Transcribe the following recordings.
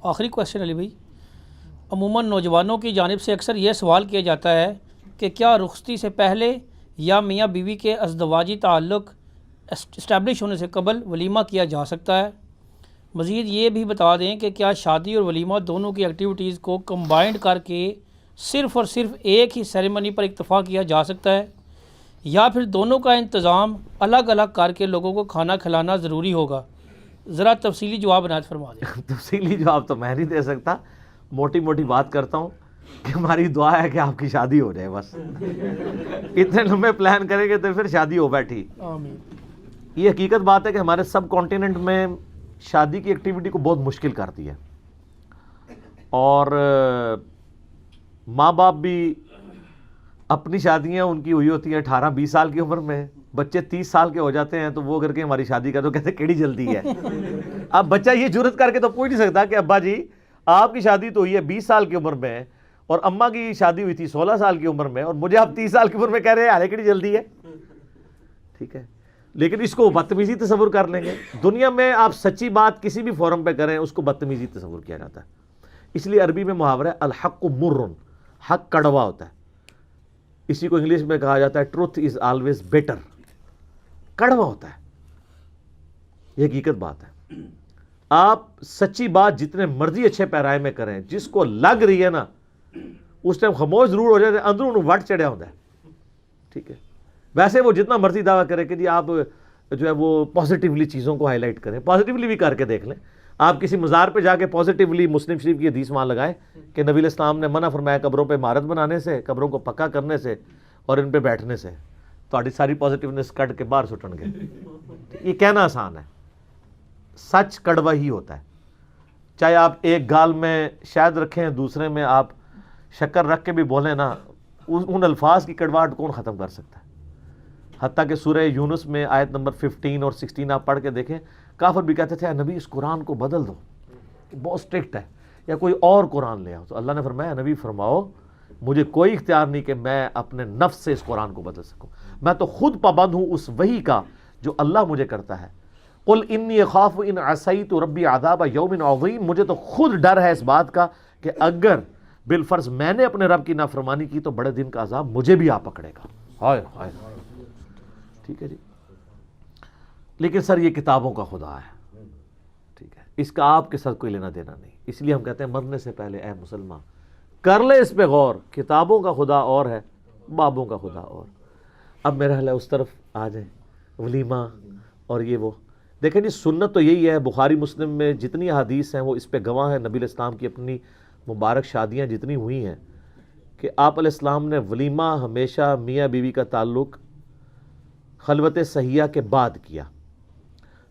آخری کویشچن علی بھائی، عموماً نوجوانوں کی جانب سے اکثر یہ سوال کیا جاتا ہے کہ کیا رخصتی سے پہلے یا میاں بیوی کے ازدواجی تعلق اسٹیبلش ہونے سے قبل ولیمہ کیا جا سکتا ہے؟ مزید یہ بھی بتا دیں کہ کیا شادی اور ولیمہ دونوں کی ایکٹیویٹیز کو کمبائنڈ کر کے صرف اور صرف ایک ہی سیریمنی پر اکتفا کیا جا سکتا ہے، یا پھر دونوں کا انتظام الگ الگ کر کے لوگوں کو کھانا کھلانا ضروری ہوگا؟ ذرا تفصیلی جواب عنایت فرما دیں۔ تفصیلی جواب تو میں نہیں دے سکتا، موٹی موٹی بات کرتا ہوں کہ ہماری دعا ہے کہ آپ کی شادی ہو جائے، بس اتنے لمبے پلان کریں گے تو پھر شادی ہو بیٹھی۔ آمین۔ یہ حقیقت بات ہے کہ ہمارے سب کانٹیننٹ میں شادی کی ایکٹیویٹی کو بہت مشکل کرتی ہے، اور ماں باپ بھی اپنی شادیاں ان کی ہوئی ہوتی ہیں 18-20 سال کی عمر میں، بچے 30 سال کے ہو جاتے ہیں تو وہ کر کے ہماری شادی کا تو کہتے ہیں کیڑی جلدی ہے۔ اب بچہ یہ جرت کر کے تو پوچھ نہیں سکتا کہ ابا جی آپ کی شادی تو ہوئی ہے 20 سال کی عمر میں، اور اماں کی شادی ہوئی تھی 16 سال کی عمر میں، اور مجھے آپ 30 سال کی عمر میں کہہ رہے ہیں ارے کیڑی جلدی ہے۔ ٹھیک ہے، لیکن اس کو بدتمیزی تصور کر لیں گے۔ دنیا میں آپ سچی بات کسی بھی فورم پہ کریں اس کو بدتمیزی تصور کیا جاتا ہے، اس لیے عربی میں محاورہ ہے الحق مرن، حق کڑوا ہوتا ہے، اسی کو انگلش میں کہا جاتا ہے ٹروتھ از آلویز بیٹر، کڑوا ہوتا ہے، یہ حقیقت بات ہے۔ آپ سچی بات جتنے مرضی اچھے پیرائے میں کریں، جس کو لگ رہی ہے نا اس ٹائم خاموش ضرور ہو جائے، اندروں انہوں وٹ چڑھیا ہوتا ہے۔ ٹھیک ہے، ویسے وہ جتنا مرضی دعویٰ کرے کہ جی آپ جو ہے وہ پازیٹیولی چیزوں کو ہائی لائٹ کریں، پازیٹیولی بھی کر کے دیکھ لیں۔ آپ کسی مزار پہ جا کے پازیٹیولی مسلم شریف کی حدیث وہاں لگائیں کہ نبی علیہ السلام نے منع فرمایا قبروں پہ عمارت بنانے سے، قبروں کو پکا کرنے سے اور ان پہ بیٹھنے سے، تو ساری پازیٹیونیس کٹ کے باہر سٹن گے۔ یہ کہنا آسان ہے، سچ کڑوا ہی ہوتا ہے، چاہے آپ ایک گال میں شہد رکھیں دوسرے میں آپ شکر رکھ کے بھی بولیں نا، ان الفاظ کی کڑواہٹ کون ختم کر سکتا ہے؟ حتیٰ کہ سورہ یونس میں آیت نمبر 15 اور 16 آپ پڑھ کے دیکھیں، کافر بھی کہتے تھے اے نبی اس قرآن کو بدل دو، بہت اسٹرکٹ ہے، یا کوئی اور قرآن لے آؤ، تو اللہ نے فرمایا نبی فرماؤ مجھے کوئی اختیار نہیں کہ میں اپنے نفس سے اس قرآن کو بدل سکوں، میں تو خود پابند ہوں اس وحی کا جو اللہ مجھے کرتا ہے۔ قل انی اخاف ان عصیت ربی عذاب یوم عظیم، مجھے تو خود ڈر ہے اس بات کا کہ اگر بالفرض میں نے اپنے رب کی نافرمانی کی تو بڑے دن کا عذاب مجھے بھی آ پکڑے گا۔ ہائے ہائے، ٹھیک ہے جی، لیکن سر یہ کتابوں کا خدا ہے، ٹھیک ہے، اس کا آپ کے ساتھ کوئی لینا دینا نہیں، اس لیے ہم کہتے ہیں مرنے سے پہلے اے مسلمان کر لے اس پہ غور، کتابوں کا خدا اور ہے، بابوں کا خدا اور۔ اب میرا حال ہے اس طرف آ جائیں، ولیمہ اور یہ وہ دیکھیں جی، سنت تو یہی ہے، بخاری مسلم میں جتنی احادیث ہیں وہ اس پہ گواہ ہیں، نبی علیہ السلام کی اپنی مبارک شادیاں جتنی ہوئی ہیں کہ آپ علیہ السلام نے ولیمہ ہمیشہ میاں بیوی کا تعلق خلوت صحیحہ کے بعد کیا۔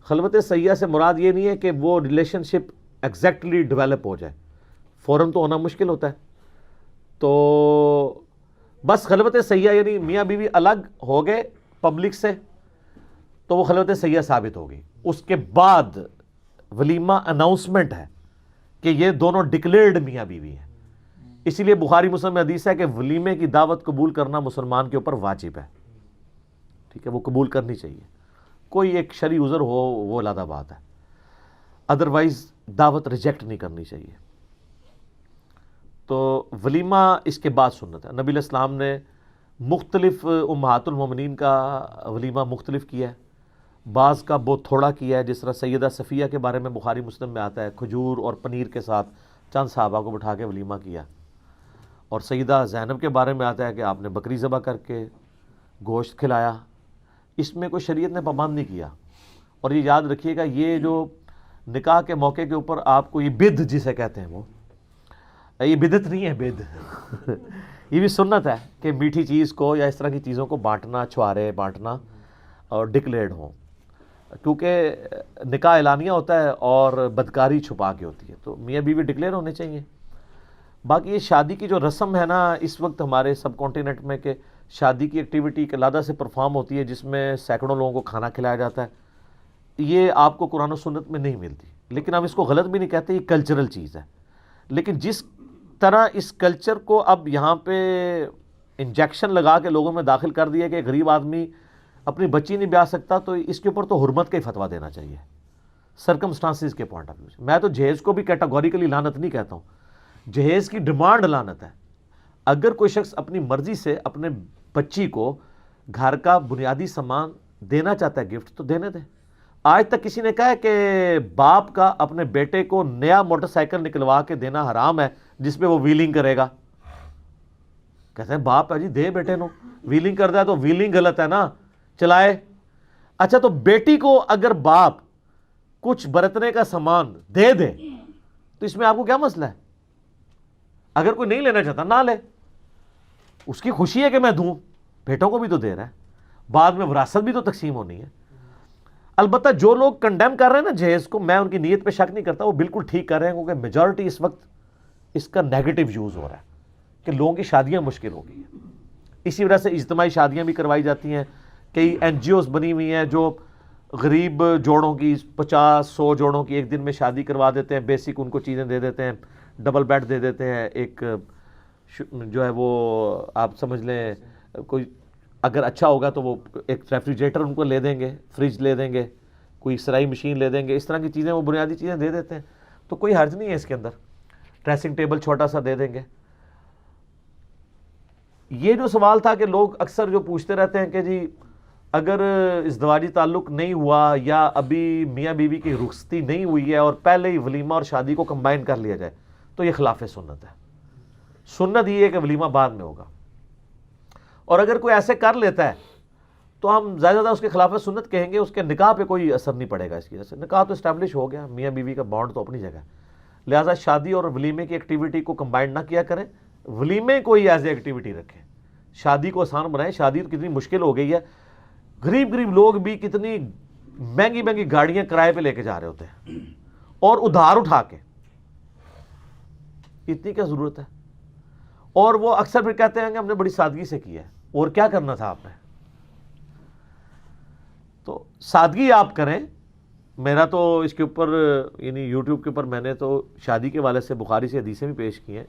خلوت صحیحہ سے مراد یہ نہیں ہے کہ وہ ریلیشن شپ ایگزیکٹلی ڈیولپ ہو جائے، فوراً تو ہونا مشکل ہوتا ہے، تو بس خلوت صحیحہ یعنی میاں بیوی الگ ہو گئے پبلک سے تو وہ خلوت صحیحہ ثابت ہو گئی، اس کے بعد ولیمہ اناؤنسمنٹ ہے کہ یہ دونوں ڈکلیئرڈ میاں بیوی ہیں۔ اسی لیے بخاری مسلم میں حدیث ہے کہ ولیمے کی دعوت قبول کرنا مسلمان کے اوپر واجب ہے، ٹھیک ہے، وہ قبول کرنی چاہیے، کوئی ایک شرعی عذر ہو وہ علیحدہ بات ہے، ادروائز دعوت ریجیکٹ نہیں کرنی چاہیے۔ تو ولیمہ اس کے بعد سنت ہے، نبی علیہ السلام نے مختلف امہات المومنین کا ولیمہ مختلف کیا ہے، بعض کا بہت تھوڑا کیا ہے، جس طرح سیدہ صفیہ کے بارے میں بخاری مسلم میں آتا ہے کھجور اور پنیر کے ساتھ چند صحابہ کو بٹھا کے ولیمہ کیا، اور سیدہ زینب کے بارے میں آتا ہے کہ آپ نے بکری ذبح کر کے گوشت کھلایا۔ اس میں کوئی شریعت نے پابند نہیں کیا، اور یہ یاد رکھیے گا یہ جو نکاح کے موقع کے اوپر آپ کو یہ بدھ جسے کہتے ہیں وہ یہ بدعت نہیں ہے، بدھ یہ بھی سنت ہے کہ میٹھی چیز کو یا اس طرح کی چیزوں کو بانٹنا، چھوارے بانٹنا اور ڈکلیئرڈ ہوں، کیونکہ نکاح اعلانیہ ہوتا ہے اور بدکاری چھپا کے ہوتی ہے، تو میاں بیوی ڈکلیئر ہونے چاہیے۔ باقی یہ شادی کی جو رسم ہے نا اس وقت ہمارے سب کانٹیننٹ میں کہ شادی کی ایکٹیویٹی ایک علیحدہ سے پرفارم ہوتی ہے جس میں سینکڑوں لوگوں کو کھانا کھلایا جاتا ہے، یہ آپ کو قرآن و سنت میں نہیں ملتی، لیکن ہم اس کو غلط بھی نہیں کہتے، یہ کلچرل چیز ہے۔ لیکن جس طرح اس کلچر کو اب یہاں پہ انجیکشن لگا کے لوگوں میں داخل کر دیا کہ غریب آدمی اپنی بچی نہیں بیاہ سکتا، تو اس کے اوپر تو حرمت کا ہی فتویٰ دینا چاہیے، سرکمسٹانسز کے پوائنٹ آف ویو سے. میں تو جہیز کو بھی کیٹاگوریکلی لعنت نہیں کہتا ہوں, جہیز کی ڈیمانڈ لعنت ہے. اگر کوئی شخص اپنی مرضی سے اپنے بچی کو گھر کا بنیادی سامان دینا چاہتا ہے گفٹ, تو دینے دے. آج تک کسی نے کہا ہے کہ باپ کا اپنے بیٹے کو نیا موٹر سائیکل نکلوا کے دینا حرام ہے جس پہ وہ ویلنگ کرے گا؟ کہتے ہیں باپ ہے جی دے بیٹے نو, ویلنگ کرتا ہے تو ویلنگ غلط ہے نا, چلائے. اچھا تو بیٹی کو اگر باپ کچھ برتنے کا سامان دے دے تو اس میں آپ کو کیا مسئلہ ہے؟ اگر کوئی نہیں لینا چاہتا نہ لے, اس کی خوشی ہے کہ میں دوں, بیٹوں کو بھی تو دے رہا ہے, بعد میں وراثت بھی تو تقسیم ہونی ہے. البتہ جو لوگ کنڈیم کر رہے ہیں نا جہیز کو, میں ان کی نیت پہ شک نہیں کرتا, وہ بالکل ٹھیک کر رہے ہیں, کیونکہ میجورٹی اس وقت اس کا نیگیٹو یوز ہو رہا ہے کہ لوگوں کی شادیاں مشکل ہو گئی ہیں. اسی وجہ سے اجتماعی شادیاں بھی کروائی جاتی ہیں. کئی این جی اوز بنی ہوئی ہیں جو غریب جوڑوں کی 50-100 جوڑوں کی ایک دن میں شادی کروا دیتے ہیں, بیسک ان کو چیزیں دے دیتے ہیں, ڈبل بیڈ دے دیتے ہیں, ایک جو ہے وہ آپ سمجھ لیں کوئی اگر اچھا ہوگا تو وہ ایک ریفریجریٹر ان کو لے دیں گے, فریج لے دیں گے, کوئی سرائی مشین لے دیں گے, اس طرح کی چیزیں وہ بنیادی چیزیں دے دیتے ہیں. تو کوئی حرج نہیں ہے اس کے اندر, ڈریسنگ ٹیبل چھوٹا سا دے دیں گے. یہ جو سوال تھا کہ لوگ اکثر جو پوچھتے رہتے ہیں کہ جی اگر ازدواجی تعلق نہیں ہوا یا ابھی میاں بیوی کی رخصتی نہیں ہوئی ہے اور پہلے ہی ولیمہ اور شادی کو کمبائن کر لیا جائے تو یہ خلاف سنت ہے. سنت یہ ہے کہ ولیمہ بعد میں ہوگا, اور اگر کوئی ایسے کر لیتا ہے تو ہم زیادہ اس کے خلاف سنت کہیں گے, اس کے نکاح پہ کوئی اثر نہیں پڑے گا. اس کی وجہ سے نکاح تو اسٹیبلش ہو گیا, میاں بیوی کا بانڈ تو اپنی جگہ ہے. لہٰذا شادی اور ولیمے کی ایکٹیویٹی کو کمبائنڈ نہ کیا کریں, ولیمے کو ہی ایز اے ایکٹیویٹی رکھیں. شادی کو آسان بنائیں. شادی تو کتنی مشکل ہو گئی ہے, غریب لوگ بھی کتنی مہنگی گاڑیاں کرائے پہ لے کے جا رہے ہوتے ہیں اور ادھار اٹھا کے. اتنی کیا ضرورت ہے؟ اور وہ اکثر پھر کہتے ہیں کہ ہم نے بڑی سادگی سے کیا ہے, اور کیا کرنا تھا آپ نے؟ تو سادگی آپ کریں. میرا تو اس کے اوپر یعنی یوٹیوب کے اوپر میں نے تو شادی کے والے سے بخاری سے حدیثیں بھی پیش کی ہیں.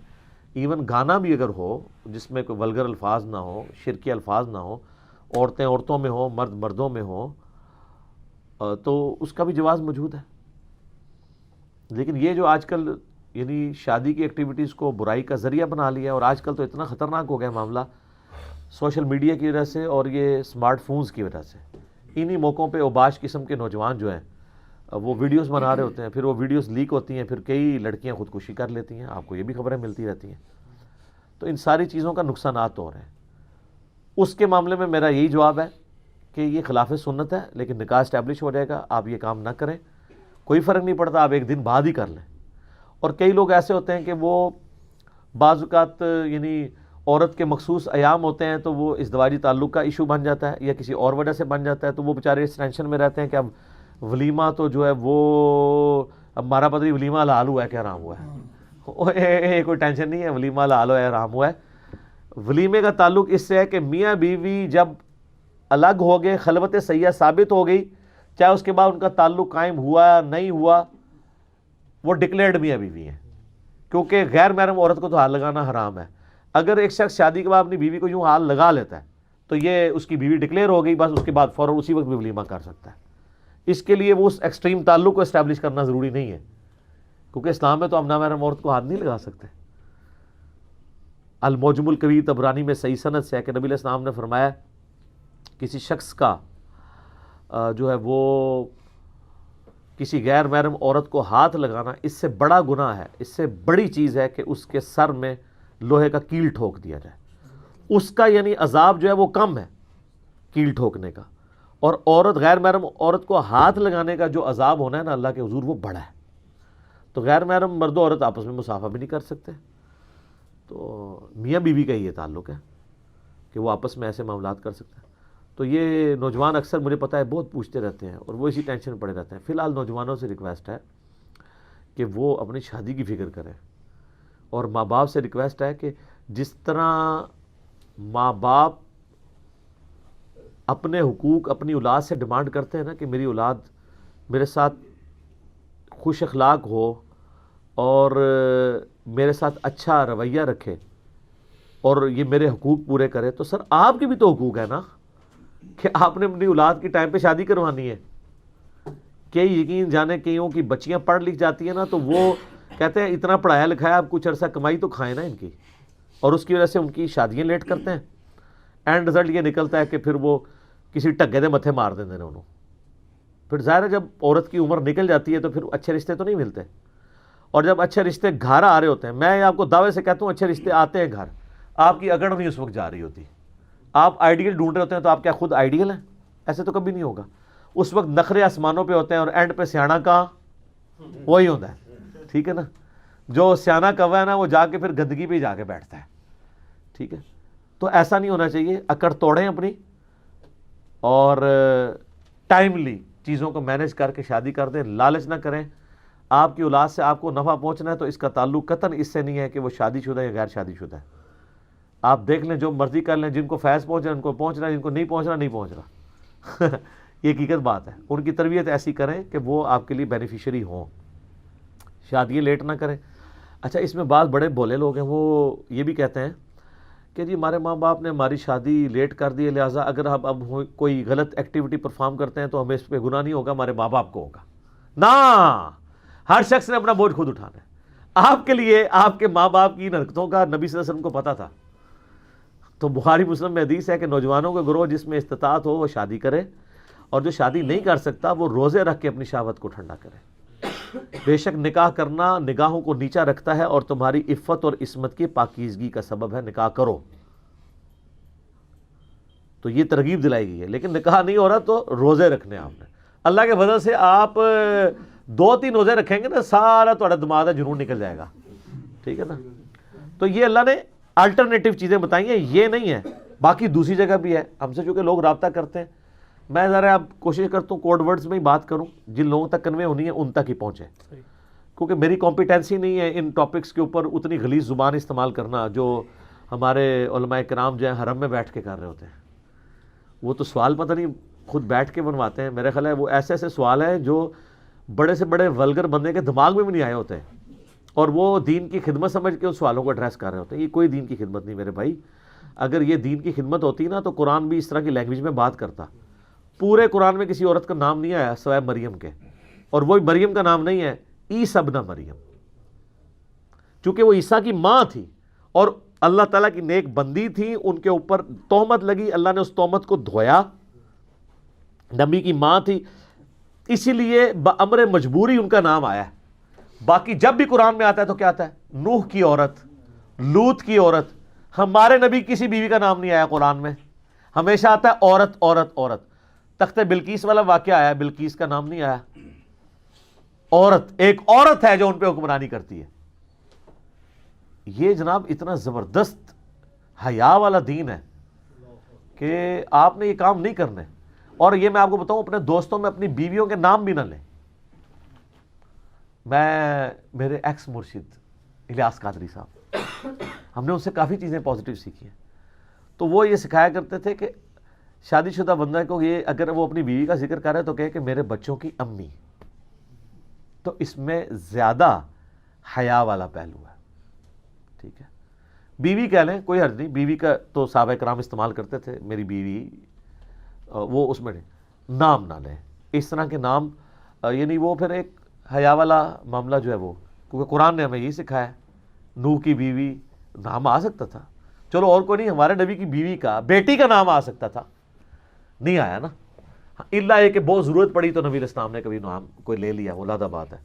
ایون گانا بھی اگر ہو جس میں کوئی ولگر الفاظ نہ ہو, شرکی الفاظ نہ ہو, عورتیں عورتوں میں ہوں, مرد مردوں میں ہوں, تو اس کا بھی جواز موجود ہے. لیکن یہ جو آج کل یعنی شادی کی ایکٹیویٹیز کو برائی کا ذریعہ بنا لیا, اور آج کل تو اتنا خطرناک ہو گیا معاملہ سوشل میڈیا کی وجہ سے اور یہ اسمارٹ فونز کی وجہ سے. انہی موقعوں پہ اوباش قسم کے نوجوان جو ہیں وہ ویڈیوز بنا رہے ہوتے ہیں, پھر وہ ویڈیوز لیک ہوتی ہیں, پھر کئی لڑکیاں خودکشی کر لیتی ہیں. آپ کو یہ بھی خبریں ملتی رہتی ہیں. تو ان ساری چیزوں کا نقصانات ہو رہے ہیں. اس کے معاملے میں میرا یہی جواب ہے کہ یہ خلاف سنت ہے, لیکن نکاح اسٹیبلش ہو جائے گا. آپ یہ کام نہ کریں, کوئی فرق نہیں پڑتا, آپ ایک دن بعد ہی کر لیں. اور کئی لوگ ایسے ہوتے ہیں کہ وہ بعض اوقات یعنی عورت کے مخصوص ایام ہوتے ہیں تو وہ ازدواجی تعلق کا ایشو بن جاتا ہے یا کسی اور وجہ سے بن جاتا ہے, تو وہ بیچارے اس ٹینشن میں رہتے ہیں کہ اب ولیمہ تو جو ہے وہ اب ہمارا پتہ نہیں ولیمہ حلال ہوا ہے کہ حرام ہوا ہے. کوئی ٹینشن نہیں ہے, ولیمہ حلال ہوا ہے حرام ہوا ہے. ولیمے کا تعلق اس سے ہے کہ میاں بیوی جب الگ ہو گئے, خلوت صحیحہ ثابت ہو گئی, چاہے اس کے بعد ان کا تعلق قائم ہوا نہیں ہوا, وہ ڈکلیئرڈ میاں بیوی ہیں. کیونکہ غیر محرم عورت کو تو ہاتھ لگانا حرام ہے. اگر ایک شخص شادی کے بعد اپنی بیوی کو یوں ہاتھ لگا لیتا ہے تو یہ اس کی بیوی ڈکلیئر ہو گئی, بس اس کے بعد فوراً اسی وقت بھی ولیمہ کر سکتا ہے. اس کے لیے وہ اس ایکسٹریم تعلق کو اسٹیبلش کرنا ضروری نہیں ہے, کیونکہ اسلام میں تو ہم نامحرم عورت کو ہاتھ نہیں لگا سکتے. الموجم الکبیر طبرانی میں صحیح سند سے ہے کہ نبی علیہ السلام نے فرمایا کسی شخص کا جو ہے وہ کسی غیر محرم عورت کو ہاتھ لگانا اس سے بڑا گناہ ہے, اس سے بڑی چیز ہے کہ اس کے سر میں لوہے کا کیل ٹھوک دیا جائے. اس کا یعنی عذاب جو ہے وہ کم ہے کیل ٹھوکنے کا, اور عورت غیر محرم عورت کو ہاتھ لگانے کا جو عذاب ہونا ہے نا اللہ کے حضور وہ بڑا ہے. تو غیر محرم مرد و عورت آپس میں مصافحہ بھی نہیں کر سکتے. تو میاں بیوی کا یہ تعلق ہے کہ وہ آپس میں ایسے معاملات کر سکتے ہیں. تو یہ نوجوان اکثر مجھے پتہ ہے بہت پوچھتے رہتے ہیں اور وہ اسی ٹینشن میں پڑے رہتے ہیں. فی الحال نوجوانوں سے ریکویسٹ ہے کہ وہ اپنی شادی کی فکر کریں, اور ماں باپ سے ریکویسٹ ہے کہ جس طرح ماں باپ اپنے حقوق اپنی اولاد سے ڈیمانڈ کرتے ہیں نا کہ میری اولاد میرے ساتھ خوش اخلاق ہو اور میرے ساتھ اچھا رویہ رکھے اور یہ میرے حقوق پورے کرے, تو سر آپ کے بھی تو حقوق ہے نا کہ آپ نے اپنی اولاد کی ٹائم پہ شادی کروانی ہے. کئی یقین جانے کئیوں کی بچیاں پڑھ لکھ جاتی ہیں نا تو وہ کہتے ہیں اتنا پڑھایا لکھایا، اب کچھ عرصہ کمائی تو کھائیں نا ان کی، اور اس کی وجہ سے ان کی شادیاں لیٹ کرتے ہیں. اینڈ رزلٹ یہ نکلتا ہے کہ پھر وہ کسی ٹگے دے متھے مار دیں انہوں. پھر ظاہر ہے جب عورت کی عمر نکل جاتی ہے تو پھر اچھے رشتے تو نہیں ملتے، اور جب اچھے رشتے گھر آ رہے ہوتے ہیں، میں آپ کو دعوے سے کہتا ہوں اچھے رشتے آتے ہیں گھر، آپ کی اگڑ نہیں اس وقت جا رہی ہوتی. آپ آئیڈیل ڈھونڈ رہے ہوتے ہیں تو آپ کیا خود آئیڈیل ہیں؟ ایسے تو کبھی نہیں ہوگا. اس وقت نخرے آسمانوں پہ ہوتے ہیں اور اینڈ پہ سیانا کا وہی ہوتا ہے. ٹھیک ہے نا، جو سیانا کوا ہے نا وہ جا کے پھر گندگی پہ جا کے بیٹھتا ہے. ٹھیک ہے، تو ایسا نہیں ہونا چاہیے. اکڑ توڑیں اپنی، اور ٹائملی چیزوں کو مینج کر کے شادی کر دیں. لالچ نہ کریں. آپ کی اولاد سے آپ کو نفع پہنچنا ہے تو اس کا تعلق قطعاً اس سے نہیں ہے کہ وہ شادی شدہ یا غیر شادی شدہ ہے. آپ دیکھ لیں، جو مرضی کر لیں، جن کو فیض پہنچ رہا ہے ان کو پہنچ رہا ہے، جن کو نہیں پہنچ رہا نہیں پہنچ رہا. یہ حقیقت بات ہے. ان کی تربیت ایسی کریں کہ وہ آپ کے لیے بینیفیشری ہوں. شادی لیٹ نہ کریں. اچھا، اس میں بعض بڑے بولے لوگ ہیں، وہ یہ بھی کہتے ہیں کہ جی ہمارے ماں باپ نے ہماری شادی لیٹ کر دی ہے، لہٰذا اگر ہم اب کوئی غلط ایکٹیویٹی پرفارم کرتے ہیں تو ہمیں اس پہ گناہ نہیں ہوگا، ہمارے ماں باپ کو ہوگا. نہ، ہر شخص نے اپنا بوجھ خود اٹھانا ہے. آپ کے لیے آپ کے ماں باپ کی حرکتوں کا نبی صلی اللہ علیہ وسلم کو پتا تھا. تو بخاری مسلم میں حدیث ہے کہ نوجوانوں کا گروہ جس میں استطاعت ہو وہ شادی کرے، اور جو شادی نہیں کر سکتا وہ روزے رکھ کے اپنی شہوت کو ٹھنڈا کرے. بے شک نکاح کرنا نگاہوں کو نیچا رکھتا ہے اور تمہاری عفت اور عصمت کی پاکیزگی کا سبب ہے. نکاح کرو. تو یہ ترغیب دلائی گئی ہے. لیکن نکاح نہیں ہو رہا تو روزے رکھنے آپ نے. اللہ کے فضل سے آپ 2-3 روزے رکھیں گے نا، سارا تھوڑا دماغ ہے جنون نکل جائے گا. ٹھیک ہے نا. تو یہ اللہ نے الٹرنیٹیو چیزیں بتائی ہیں، یہ نہیں ہے. باقی دوسری جگہ بھی ہے. ہم سے چونکہ لوگ رابطہ کرتے ہیں، میں ذرا اب کوشش کرتا ہوں کوڈ ورڈز میں ہی بات کروں، جن لوگوں تک کنوے ہونی ہے ان تک ہی پہنچے، کیونکہ میری کمپیٹنسی نہیں ہے ان ٹاپکس کے اوپر اتنی غلیظ زبان استعمال کرنا جو ہمارے علماء کرام جو ہیں حرم میں بیٹھ کے کر رہے ہوتے ہیں. وہ تو سوال پتہ نہیں خود بیٹھ کے بنواتے ہیں. میرے خیال ہے وہ ایسے ایسے سوال ہیں جو بڑے سے بڑے ولگر بندے کے دماغ میں بھی نہیں آئے ہوتے ہیں، اور وہ دین کی خدمت سمجھ کے ان سوالوں کو ایڈریس کر رہے ہوتے ہیں. یہ کوئی دین کی خدمت نہیں میرے بھائی. اگر یہ دین کی خدمت ہوتی نا تو قرآن بھی اس طرح کی لینگویج میں بات کرتا. پورے قرآن میں کسی عورت کا نام نہیں آیا سوائے مریم کے، اور وہ مریم کا نام نہیں ہے، عیسیٰ ابن مریم، چونکہ وہ عیسیٰ کی ماں تھی اور اللہ تعالیٰ کی نیک بندی تھی. ان کے اوپر تہمت لگی، اللہ نے اس تہمت کو دھویا. نبی کی ماں تھی، اسی لیے بامر مجبوری ان کا نام آیا ہے. باقی جب بھی قرآن میں آتا ہے تو کیا آتا ہے؟ نوح کی عورت، لوط کی عورت. ہمارے نبی کسی بیوی کا نام نہیں آیا قرآن میں، ہمیشہ آتا ہے عورت عورت عورت. تخت بلقیس والا واقعہ آیا، بلقیس کا نام نہیں آیا. عورت، ایک عورت ہے جو ان پہ حکمرانی کرتی ہے. یہ جناب اتنا زبردست حیا والا دین ہے کہ آپ نے یہ کام نہیں کرنے. اور یہ میں آپ کو بتاؤں، اپنے دوستوں میں اپنی بیویوں کے نام بھی نہ لیں. میں میرے ایکس مرشد الیاس قادری صاحب، ہم نے ان سے کافی چیزیں پازیٹیو سیکھی ہیں. تو وہ یہ سکھایا کرتے تھے کہ شادی شدہ بندہ کو یہ اگر وہ اپنی بیوی کا ذکر کرے تو کہے کہ میرے بچوں کی امی. تو اس میں زیادہ حیا والا پہلو ہے. ٹھیک ہے، بیوی کہہ لیں کوئی حرج نہیں. بیوی کا تو صحابہ کرام استعمال کرتے تھے، میری بیوی، وہ اس میں نام نہ لیں. اس طرح کے نام یعنی وہ پھر ایک حیا والا معاملہ جو ہے وہ، کیونکہ قرآن نے ہمیں یہی سکھایا ہے. نوح کی بیوی نام آ سکتا تھا، چلو اور کوئی نہیں، ہمارے نبی کی بیوی کا بیٹی کا نام آ سکتا تھا، نہیں آیا نا. اللہ یہ کہ بہت ضرورت پڑی تو نبی علیہ السلام نے کبھی نام کوئی لے لیا، وہ علیحدہ بات ہے.